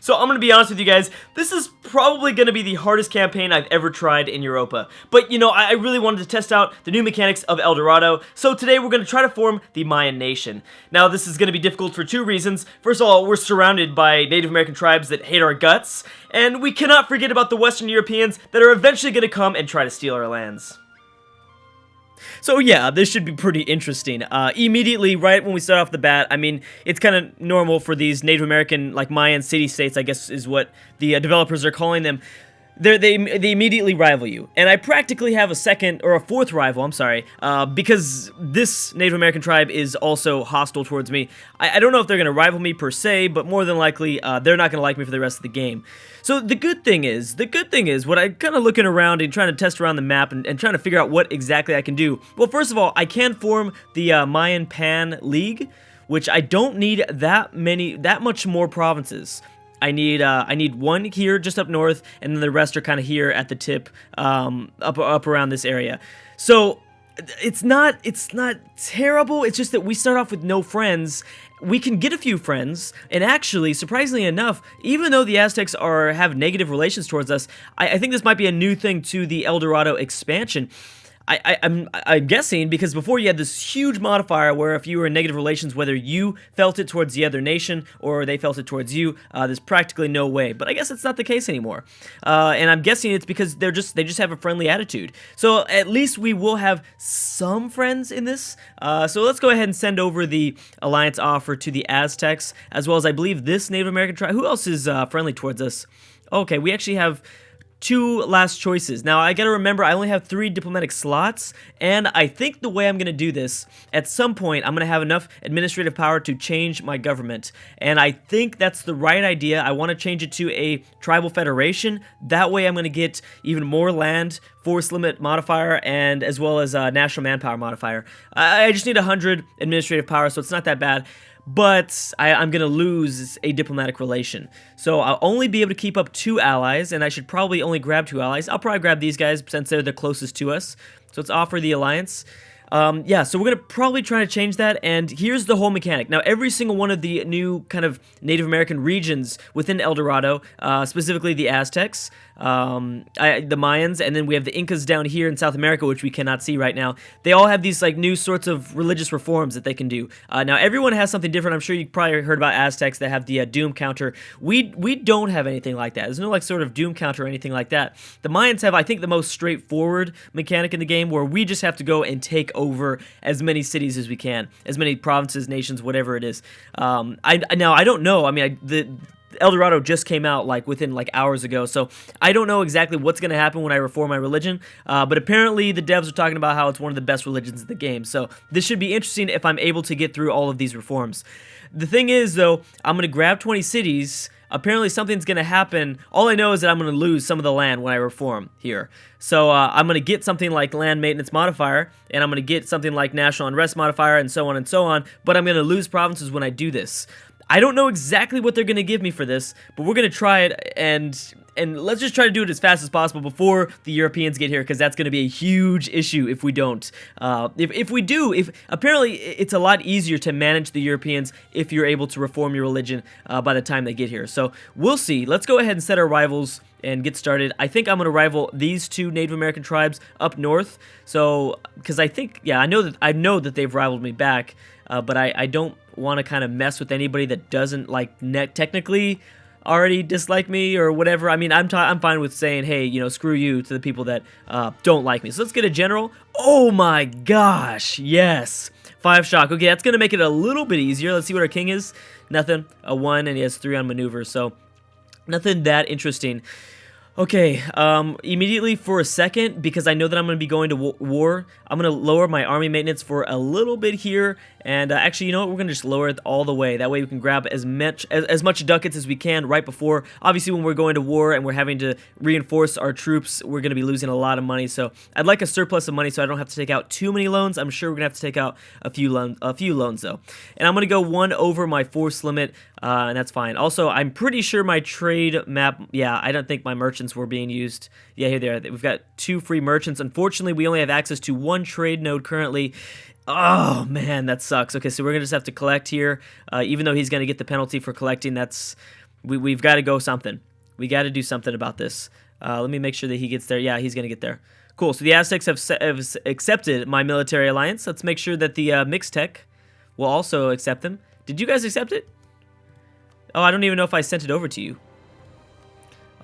So I'm gonna be honest with you guys, this is probably gonna be the hardest campaign I've ever tried in Europa. But you know, I really wanted to test out the new mechanics of El Dorado, so today we're gonna try to form the Mayan nation. Now this is gonna be difficult for two reasons. First of all, we're surrounded by Native American tribes that hate our guts, and we cannot forget about the Western Europeans that are eventually gonna come and try to steal our lands. So yeah, this should be pretty interesting. Immediately, right when we start off the bat, I mean, it's kind of normal for these Native American, like Mayan city-states, I guess is what the developers are calling them. They immediately rival you, and I practically have a second or a fourth rival. I'm sorry, because this Native American tribe is also hostile towards me. I don't know if they're gonna rival me per se, but more than likely, they're not gonna like me for the rest of the game. So the good thing is, what I kind of looking around and trying to test around the map and trying to figure out what exactly I can do. Well, first of all, I can form the Mayan Pan League, which I don't need that much more provinces. I need one here just up north, and then the rest are kind of here at the tip, up around this area. So it's not terrible. It's just that we start off with no friends. We can get a few friends, and actually, surprisingly enough, even though the Aztecs have negative relations towards us, I think this might be a new thing to the El Dorado expansion. I'm guessing because before you had this huge modifier where if you were in negative relations, whether you felt it towards the other nation or they felt it towards you, there's practically no way. But I guess it's not the case anymore. And I'm guessing it's because they just have a friendly attitude. So at least we will have some friends in this. So let's go ahead and send over the alliance offer to the Aztecs, as well as I believe this Native American tribe. Who else is friendly towards us? Okay, we actually have two last choices. Now, I gotta remember, I only have 3 diplomatic slots, and I think the way I'm gonna do this, at some point, I'm gonna have enough administrative power to change my government, and I think that's the right idea. I want to change it to a tribal federation. That way, I'm gonna get even more land, force limit modifier, and as well as national manpower modifier. I just need 100 administrative power, so it's not that bad. But I'm going to lose a diplomatic relation. So I'll only be able to keep up 2 allies, and I should probably only grab 2 allies. I'll probably grab these guys since they're the closest to us. So let's offer the alliance. Yeah, so we're going to probably try to change that, and here's the whole mechanic. Now, every single one of the new kind of Native American regions within El Dorado, specifically the Aztecs, the Mayans, and then we have the Incas down here in South America, which we cannot see right now. They all have these like new sorts of religious reforms that they can do. Now, everyone has something different. I'm sure you probably heard about Aztecs that have the doom counter. We don't have anything like that. There's no like sort of doom counter or anything like that. The Mayans have, I think, the most straightforward mechanic in the game, where we just have to go and take over as many cities as we can, as many provinces, nations, whatever it is. Now I don't know. I mean, the El Dorado just came out like within like hours ago, so I don't know exactly what's going to happen when I reform my religion, but apparently the devs are talking about how it's one of the best religions in the game, so this should be interesting if I'm able to get through all of these reforms. The thing is, though, I'm going to grab 20 cities. Apparently something's going to happen. All I know is that I'm going to lose some of the land when I reform here. So I'm going to get something like land maintenance modifier, and I'm going to get something like national unrest modifier, and so on, but I'm going to lose provinces when I do this. I don't know exactly what they're going to give me for this, but we're going to try it, and let's just try to do it as fast as possible before the Europeans get here, because that's going to be a huge issue if we don't. If we do, apparently it's a lot easier to manage the Europeans if you're able to reform your religion by the time they get here. So we'll see. Let's go ahead and set our rivals and get started. I think I'm going to rival these 2 Native American tribes up north. So, because I think, yeah, I know that they've rivaled me back, but I don't want to kind of mess with anybody that doesn't like technically already dislike me or whatever. I mean, I'm fine with saying, hey, you know, screw you to the people that don't like me. So let's get a general. Oh my gosh, yes. 5 shock. Okay, that's going to make it a little bit easier. Let's see what our king is. Nothing. A 1, and he has 3 on maneuver, so nothing that interesting. Okay, immediately for a second, because I know that I'm going to be going to war, I'm going to lower my army maintenance for a little bit here, and actually, you know what, we're going to just lower it all the way. That way we can grab as much ducats as we can right before. Obviously, when we're going to war and we're having to reinforce our troops, we're going to be losing a lot of money, so I'd like a surplus of money so I don't have to take out too many loans. I'm sure we're going to have to take out a few loans, though. And I'm going to go 1 over my force limit, and that's fine. Also, I'm pretty sure my trade map, yeah, I don't think my merchants were being used. Yeah, here they are. We've got 2 free merchants. Unfortunately, we only have access to 1 trade node currently. Oh, man, that sucks. Okay, so we're going to just have to collect here. Even though he's going to get the penalty for collecting, that's We've got to go something. We got to do something about this. Let me make sure that he gets there. Yeah, he's going to get there. Cool. So the Aztecs have accepted my military alliance. Let's make sure that the Mixtec will also accept them. Did you guys accept it? Oh, I don't even know if I sent it over to you.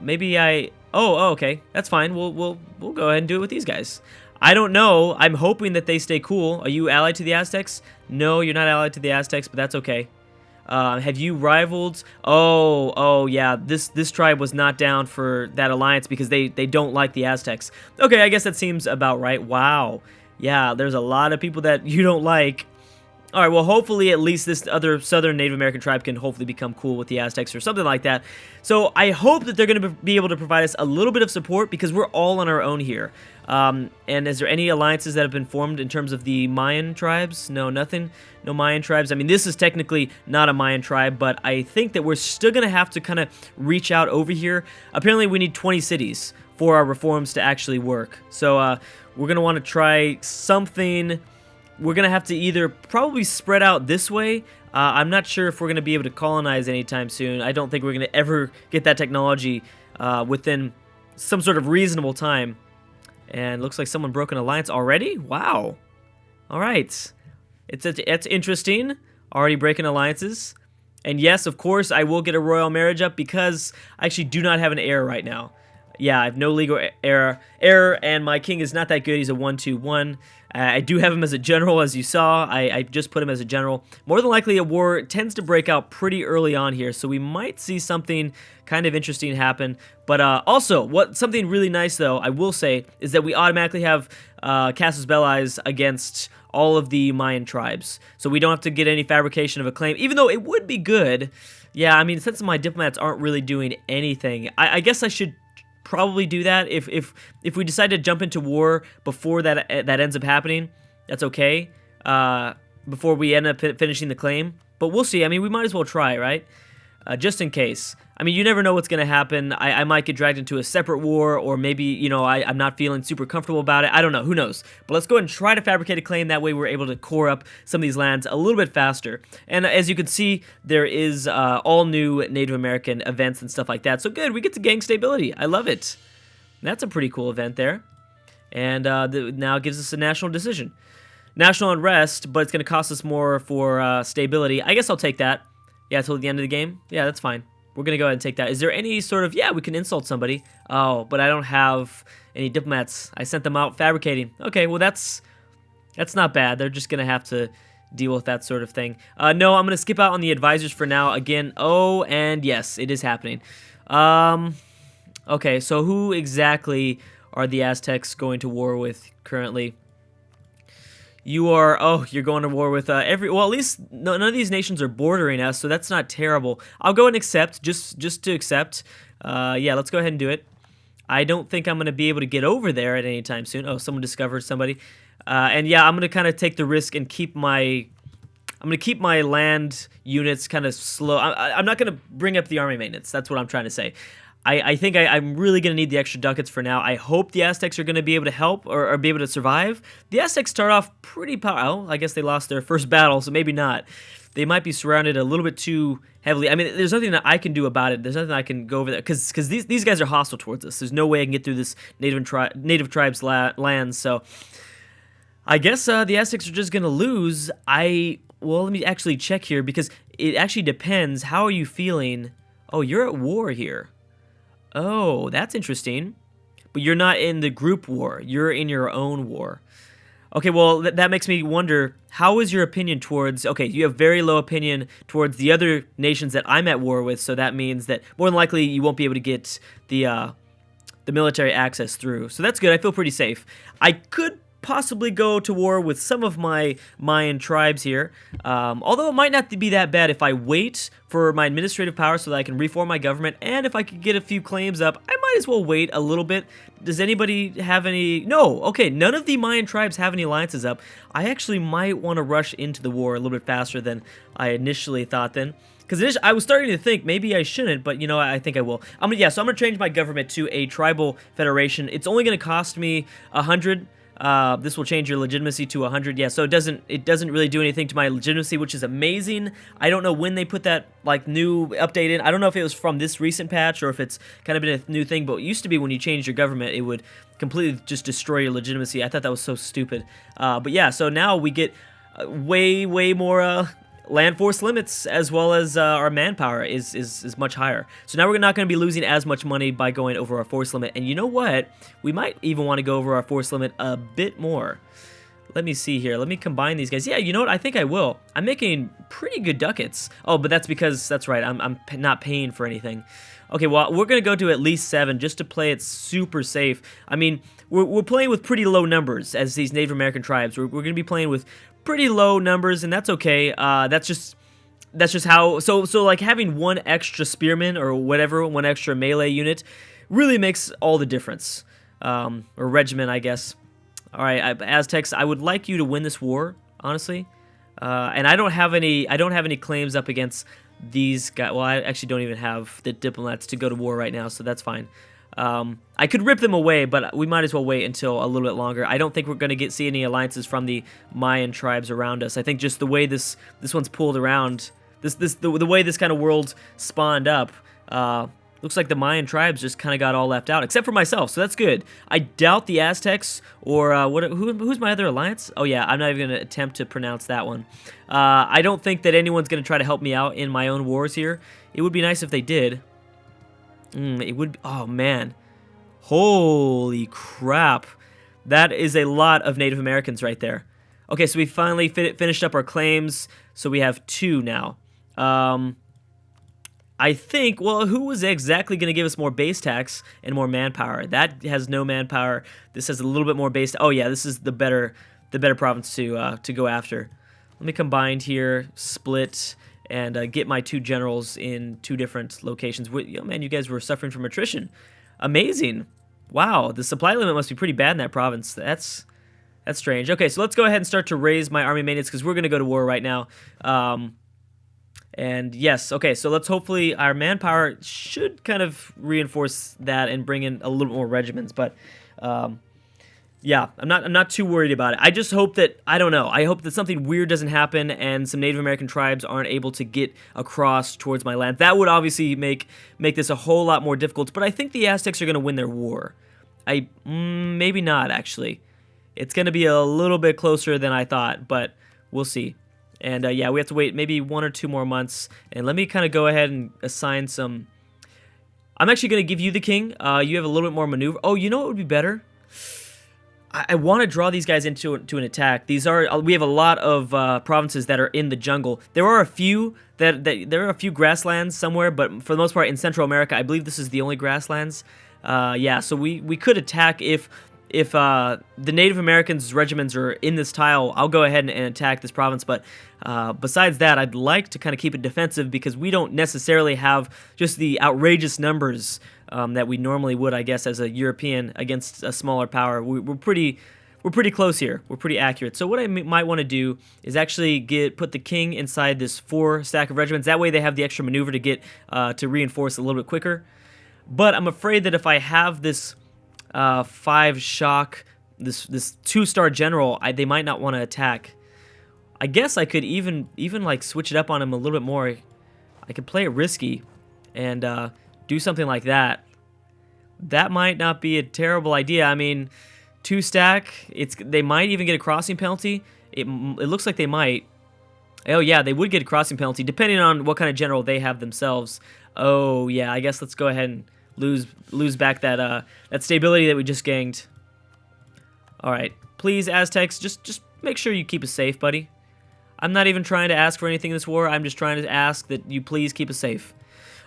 Maybe I... Oh, okay. That's fine. We'll go ahead and do it with these guys. I don't know. I'm hoping that they stay cool. Are you allied to the Aztecs? No, you're not allied to the Aztecs, but that's okay. Have you rivaled? Oh, yeah. This tribe was not down for that alliance because they don't like the Aztecs. Okay, I guess that seems about right. Wow. Yeah, there's a lot of people that you don't like. All right, well, hopefully at least this other southern Native American tribe can hopefully become cool with the Aztecs or something like that. So I hope that they're going to be able to provide us a little bit of support because we're all on our own here. And is there any alliances that have been formed in terms of the Mayan tribes? No, nothing. No Mayan tribes. I mean, this is technically not a Mayan tribe, but I think that we're still going to have to kind of reach out over here. Apparently, we need 20 cities for our reforms to actually work. So we're going to want to try something. We're going to have to either probably spread out this way. I'm not sure if we're going to be able to colonize anytime soon. I don't think we're going to ever get that technology within some sort of reasonable time. And looks like someone broke an alliance already? Wow. All right. It's interesting. Already breaking alliances. And yes, of course, I will get a royal marriage up because I actually do not have an heir right now. Yeah, I have no legal heir, and my king is not that good. He's a 1-2-1. I do have him as a general, as you saw. I just put him as a general. More than likely, a war tends to break out pretty early on here, so we might see something kind of interesting happen. But also, something really nice, though, I will say, is that we automatically have Casus Belli against all of the Mayan tribes. So we don't have to get any fabrication of a claim, even though it would be good. Yeah, I mean, since my diplomats aren't really doing anything, I guess I should probably do that. If we decide to jump into war before that ends up happening, that's okay. Before we end up finishing the claim, but we'll see. I mean, we might as well try, right? Just in case. I mean, you never know what's going to happen. I might get dragged into a separate war, or maybe, you know, I'm not feeling super comfortable about it. I don't know. Who knows? But let's go ahead and try to fabricate a claim. That way we're able to core up some of these lands a little bit faster. And as you can see, there is all new Native American events and stuff like that. So good. We get to gang stability. I love it. That's a pretty cool event there. And now gives us a national decision. National unrest, but it's going to cost us more for stability. I guess I'll take that. Yeah, till the end of the game? Yeah, that's fine. We're going to go ahead and take that. Is there any sort of... Yeah, we can insult somebody. Oh, but I don't have any diplomats. I sent them out fabricating. Okay, well, that's not bad. They're just going to have to deal with that sort of thing. No, I'm going to skip out on the advisors for now. Again, oh, and yes, it is happening. Okay, so who exactly are the Aztecs going to war with currently? You are, you're going to war with well, at least none of these nations are bordering us, so that's not terrible. I'll go and accept, just to accept. Yeah, let's go ahead and do it. I don't think I'm going to be able to get over there at any time soon. Oh, someone discovered somebody. And yeah, I'm going to kind of take the risk and keep my land units kind of slow. I'm not going to bring up the army maintenance. That's what I'm trying to say. I think I'm really going to need the extra ducats for now. I hope the Aztecs are going to be able to help or be able to survive. The Aztecs start off pretty powerful. Well, I guess they lost their first battle, so maybe not. They might be surrounded a little bit too heavily. I mean, there's nothing that I can do about it. There's nothing I can go over there because these guys are hostile towards us. There's no way I can get through this native tribes' lands. So I guess the Aztecs are just going to lose. Well, let me actually check here because it actually depends. How are you feeling? Oh, you're at war here. Oh, that's interesting. But you're not in the group war. You're in your own war. Okay, well, that makes me wonder, how is your opinion towards... Okay, you have very low opinion towards the other nations that I'm at war with, so that means that more than likely you won't be able to get the military access through. So that's good. I feel pretty safe. I could possibly go to war with some of my Mayan tribes here, although it might not be that bad if I wait for my administrative power so that I can reform my government, and if I could get a few claims up, I might as well wait a little bit. Does anybody have any... No, okay, none of the Mayan tribes have any alliances up. I actually might want to rush into the war a little bit faster than I initially thought then. Because I was starting to think maybe I shouldn't, but you know, I think I will. So I'm gonna change my government to a tribal federation. It's only gonna cost me 100 This will change your legitimacy to 100. Yeah, so it doesn't really do anything to my legitimacy, which is amazing. I don't know when they put that like new update in. I don't know if it was from this recent patch or if it's kind of been a new thing, but it used to be when you changed your government, it would completely just destroy your legitimacy. I thought that was so stupid. But yeah, so now we get way more land force limits, as well as our manpower is much higher. So now we're not going to be losing as much money by going over our force limit. And you know what? We might even want to go over our force limit a bit more. Let me see here. Let me combine these guys. Yeah, you know what? I think I will. I'm making pretty good ducats. Oh, but that's because, that's right, I'm not paying for anything. Okay, well, we're going to go to at least 7 just to play it super safe. I mean, we're playing with pretty low numbers as these Native American tribes. We're going to be playing with pretty low numbers, and that's okay. That's just how. So like having one extra spearman or whatever, one extra melee unit, really makes all the difference. Or regiment, I guess. All right, Aztecs, I would like you to win this war, honestly. And I don't have any claims up against these guys. Well, I actually don't even have the diplomats to go to war right now, so that's fine. I could rip them away, but we might as well wait until a little bit longer. I don't think we're going to see any alliances from the Mayan tribes around us. I think just the way this one's pulled around, the way this kind of world spawned up, looks like the Mayan tribes just kind of got all left out, except for myself, so that's good. I doubt the Aztecs or who's my other alliance? Oh yeah, I'm not even going to attempt to pronounce that one. I don't think that anyone's going to try to help me out in my own wars here. It would be nice if they did. It would. Oh man, holy crap! That is a lot of Native Americans right there. Okay, so we finally finished up our claims, so we have 2 now. I think, well, who was exactly going to give us more base tax and more manpower? That has no manpower. This has a little bit more base. Oh yeah, this is the better province to go after. Let me combine here, split, and get my 2 generals in 2 different locations. Oh, man, you guys were suffering from attrition. Amazing. Wow, the supply limit must be pretty bad in that province. That's strange. Okay, so let's go ahead and start to raise my army maintenance because we're going to go to war right now. And yes, okay, so let's hopefully, our manpower should kind of reinforce that and bring in a little more regiments, but yeah, I'm not too worried about it. I just hope that, I don't know, I hope that something weird doesn't happen and some Native American tribes aren't able to get across towards my land. That would obviously make this a whole lot more difficult, but I think the Aztecs are going to win their war. Maybe not, actually. It's going to be a little bit closer than I thought, but we'll see. And yeah, we have to wait maybe 1 or 2 more months. And let me kind of go ahead and assign some. I'm actually going to give you the king. You have a little bit more maneuver. Oh, you know what would be better? I want to draw these guys into an attack. We have a lot of provinces that are in the jungle. There are a few there are a few grasslands somewhere, but for the most part in Central America, I believe this is the only grasslands. Yeah, so we could attack if the Native Americans' regiments are in this tile. I'll go ahead and attack this province, but besides that, I'd like to kind of keep it defensive because we don't necessarily have just the outrageous numbers that we normally would, I guess, as a European against a smaller power. We're pretty close here. We're pretty accurate. So what I might want to do is actually put the king inside this 4 stack of regiments. That way they have the extra maneuver to get to reinforce a little bit quicker. But I'm afraid that if I have this 5 shock, this 2-star general, they might not want to attack. I guess I could even like switch it up on him a little bit more. I could play it risky and do something like that. That might not be a terrible idea. I mean, 2 stack, they might even get a crossing penalty. It looks like they might. Oh yeah, they would get a crossing penalty depending on what kind of general they have themselves. Oh yeah, I guess let's go ahead and lose back that stability that we just gained. All right, please Aztecs, just make sure you keep us safe, buddy. I'm not even trying to ask for anything in this war. I'm just trying to ask that you please keep us safe.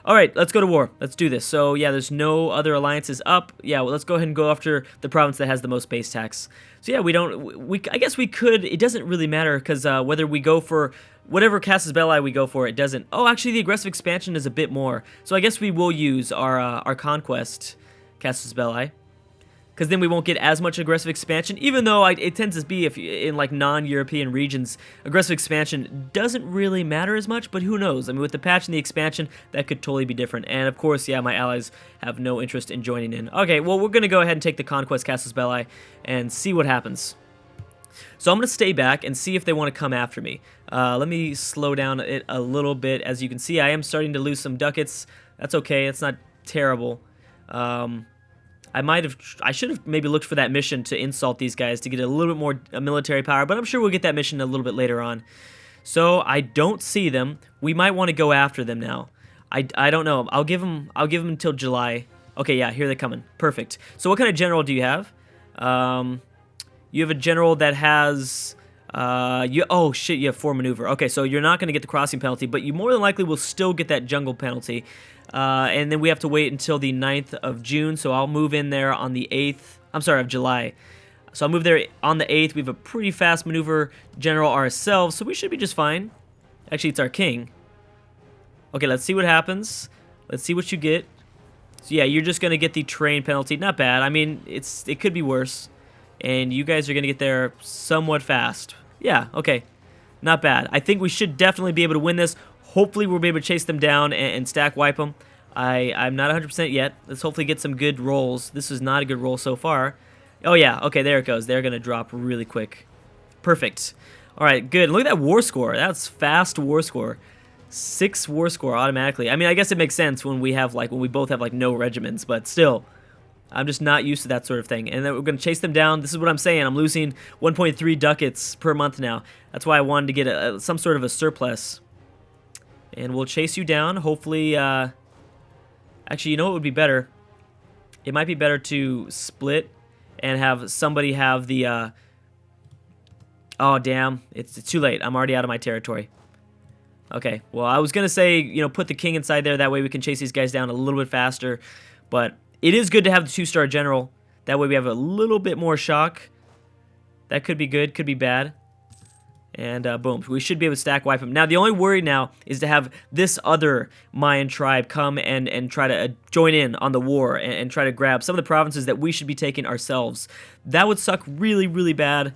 All right, let's go to war. Let's do this. So yeah, there's no other alliances up. Yeah, well, let's go ahead and go after the province that has the most base tax. So yeah, I guess we could. It doesn't really matter because whether we go for whatever Casus Belli we go for, it doesn't. Oh, actually, the aggressive expansion is a bit more. So I guess we will use our conquest Casus Belli. because then we won't get as much aggressive expansion, even though it tends to be, if in like non-European regions, aggressive expansion doesn't really matter as much, but who knows? I mean, with the patch and the expansion, that could totally be different. And of course, yeah, my allies have no interest in joining in. Okay, well, we're going to go ahead and take the Conquest Casus Belli and see what happens. So I'm going to stay back and see if they want to come after me. Let me slow down it a little bit. As you can see, I am starting to lose some ducats. That's okay. It's not terrible. I should have maybe looked for that mission to insult these guys to get a little bit more military power, but I'm sure we'll get that mission a little bit later on. So I don't see them. We might want to go after them now. I don't know. I'll give them until July. Okay, yeah, here they're coming. Perfect. So what kind of general do you have? You have a general that has oh shit, you have 4 maneuver. Okay, so you're not going to get the crossing penalty, but you more than likely will still get that jungle penalty. And then we have to wait until the 9th of June, so I'll move in there on the 8th. I'm sorry, of July. So I'll move there on the 8th. We have a pretty fast maneuver general ourselves, so we should be just fine. Actually, it's our king. Okay, let's see what happens. Let's see what you get. So yeah, you're just going to get the terrain penalty. Not bad. I mean, it could be worse. And you guys are going to get there somewhat fast. Yeah, okay. Not bad. I think we should definitely be able to win this. Hopefully we'll be able to chase them down and stack wipe them. I'm not 100% yet. Let's hopefully get some good rolls. This is not a good roll so far. Oh yeah, okay, there it goes. They're going to drop really quick. Perfect. Alright, good. Look at that war score. That's fast war score. 6 war score automatically. I mean, I guess it makes sense when we both have like no regiments, but still. I'm just not used to that sort of thing. And then we're going to chase them down. This is what I'm saying. I'm losing 1.3 ducats per month now. That's why I wanted to get some sort of a surplus. And we'll chase you down. Hopefully, actually, you know what would be better? It might be better to split and have somebody have the, oh, damn. It's too late. I'm already out of my territory. Okay, well, I was going to say, you know, put the king inside there. That way we can chase these guys down a little bit faster. But it is good to have the 2-star general. That way we have a little bit more shock. That could be good, could be bad. And boom, we should be able to stack wipe them. Now, the only worry now is to have this other Mayan tribe come and try to join in on the war and try to grab some of the provinces that we should be taking ourselves. That would suck really, really bad.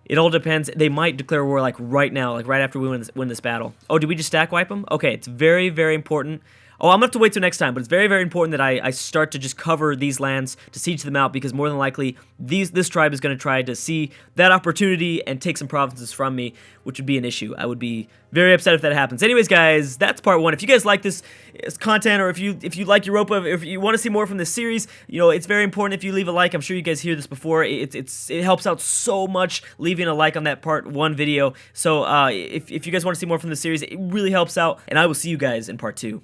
It all depends. They might declare war like right now, like right after we win this battle. Oh, did we just stack wipe them? Okay, it's very, very important. Oh, I'm going to have to wait till next time, but it's very, very important that I start to just cover these lands to siege them out, because more than likely this tribe is going to try to see that opportunity and take some provinces from me, which would be an issue. I would be very upset if that happens. Anyways, guys, that's part 1. If you guys like this content, or if you like Europa, if you want to see more from this series, you know, it's very important if you leave a like. I'm sure you guys hear this before. It helps out so much leaving a like on that part 1 video. So if you guys want to see more from the series, it really helps out, and I will see you guys in part 2.